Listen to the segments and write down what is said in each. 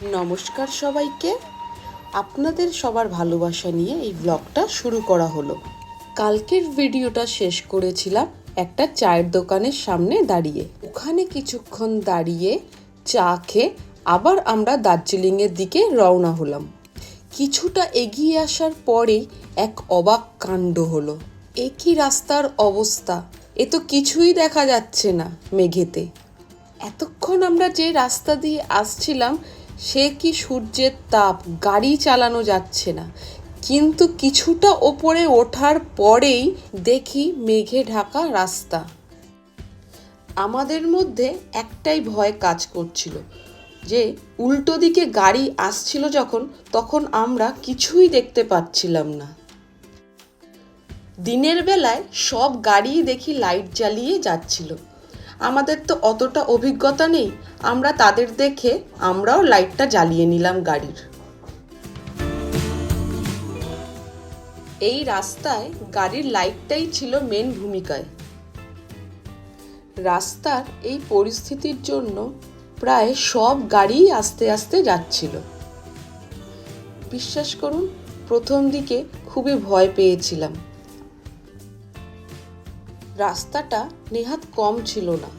নমস্কার সবাইকে, আপনাদের সবার ভালোবাসা নিয়ে এই ব্লগটা শুরু করা হলো। কালকের ভিডিওটা শেষ করেছিলাম একটা চায়ের দোকানের সামনে দাঁড়িয়ে। ওখানে কিছুক্ষণ দাঁড়িয়ে চা খেয়ে আবার আমরা দার্জিলিংয়ের দিকে রওনা হলাম। কিছুটা এগিয়ে আসার পরেই এক অবাক কাণ্ড হলো। একই রাস্তার অবস্থা, এ তো কিছুই দেখা যাচ্ছে না মেঘেতে। এতক্ষণ আমরা যে রাস্তা দিয়ে আসছিলাম সে কি সূর্যের তাপ, গাড়ি চালানো যাচ্ছে না। কিন্তু কিছুটা ওপরে ওঠার পরেই দেখি মেঘে ঢাকা রাস্তা। আমাদের মধ্যে একটাই ভয় কাজ করছিল যে উল্টো দিকে গাড়ি আসছিল তখন আমরা কিছুই দেখতে পাচ্ছিলাম না। দিনের বেলায় সব গাড়ি দেখি লাইট জ্বালিয়ে যাচ্ছিল। আমাদের তো অতটা অভিজ্ঞতা নেই, আমরা তাদের দেখে আমরাও লাইটটা জ্বালিয়ে নিলাম গাড়ির। এই রাস্তায় গাড়ির লাইটটাই ছিল মেন ভূমিকায়। রাস্তার এই পরিস্থিতির জন্য প্রায় সব গাড়িই আস্তে আস্তে যাচ্ছিল। বিশ্বাস করুন, প্রথম দিকে খুবই ভয় পেয়েছিলাম। রাস্তাটা নেহাত কম ছিল না,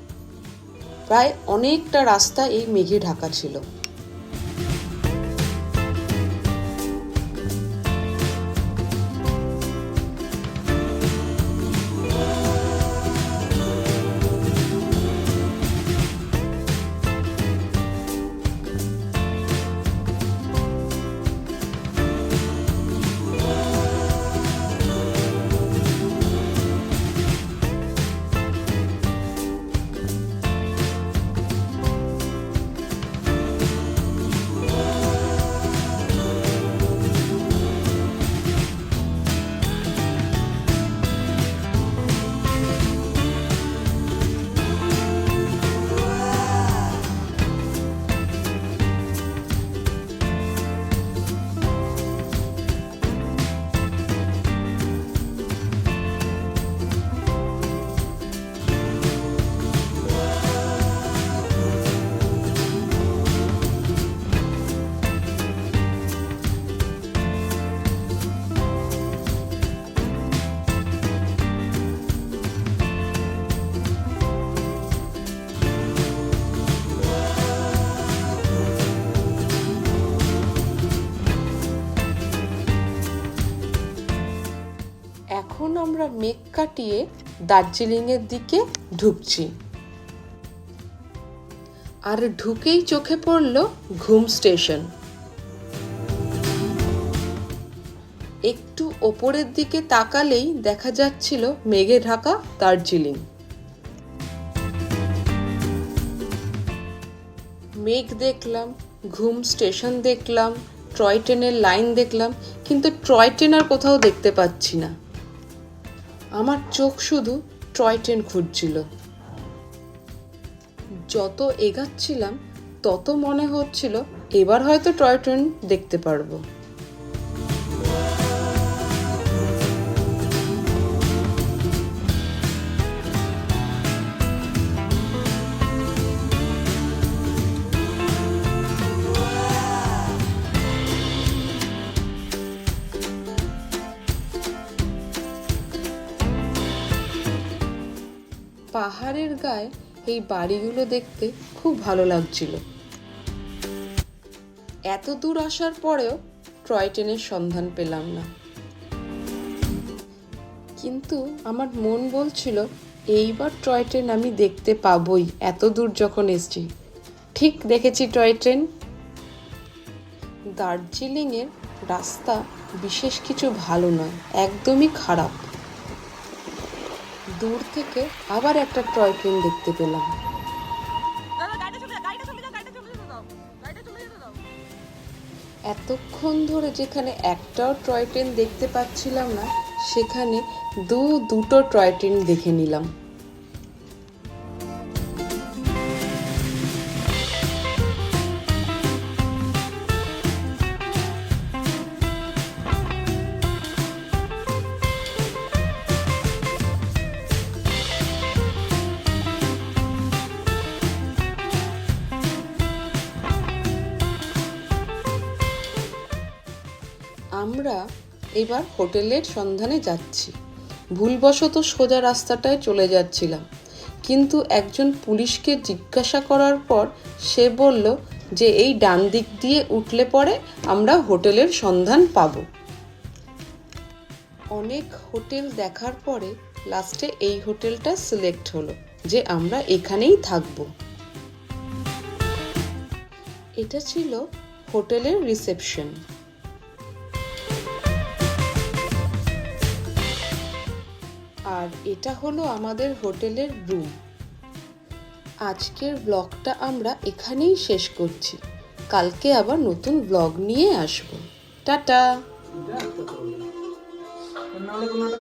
প্রায় অনেকটা রাস্তা এই মেঘে ঢাকা ছিল। এখন আমরা মেঘ কাটিয়ে দার্জিলিংয়ের দিকে ঢুকছি। আর ঢুকেই চোখে পড়ল ঘুম স্টেশন। একটু ওপরের দিকে তাকালেই দেখা যাচ্ছিল মেঘে ঢাকা দার্জিলিং। মেঘ দেখলাম, ঘুম স্টেশন দেখলাম, টয় ট্রেনের লাইন দেখলাম, কিন্তু টয় ট্রেন আর কোথাও দেখতে পাচ্ছি না। আমার চোখ শুধু টয় ট্রেন খুঁজছিল। যত এগাচ্ছিলাম তত মনে হচ্ছিল এবার হয়তো টয় ট্রেন দেখতে পারবো। পাহাড়ের গায়ে এই বাড়িগুলো দেখতে খুব ভালো লাগছিল। এত দূর আসার পরেও টয় ট্রেনের সন্ধান পেলাম না, কিন্তু আমার মন বলছিল এইবার টয় ট্রেন আমি দেখতে পাবই। এত দূর যখন এসেছি, ঠিক দেখেছি টয় ট্রেন। দার্জিলিংয়ের রাস্তা বিশেষ কিছু ভালো নয়, একদমই খারাপ। দূর থেকে আবার একটা টয় ট্রেন দেখতে পেলাম। এতক্ষণ ধরে যেখানে একটাও টয় ট্রেন দেখতে পাচ্ছিলাম না, সেখানে দুটো টয় ট্রেন দেখে নিলাম। আমরা এবার হোটেলের সন্ধানে যাচ্ছি। ভুলবশত সোজা রাস্তাটায় চলে যাচ্ছিলাম, কিন্তু একজন পুলিশকে জিজ্ঞাসা করার পর সে বলল যে এই ডান দিক দিয়ে উঠলে পরে আমরা হোটেলের সন্ধান পাব। অনেক হোটেল দেখার পরে লাস্টে এই হোটেলটা সিলেক্ট হলো যে আমরা এখানেই থাকব। এটা ছিল হোটেলের রিসেপশন। আর এটা হলো আমাদের হোটেলের রুম। আজকের ব্লগটা আমরা এখানেই শেষ করছি। কালকে আবার নতুন ব্লগ নিয়ে আসবো। টাটা।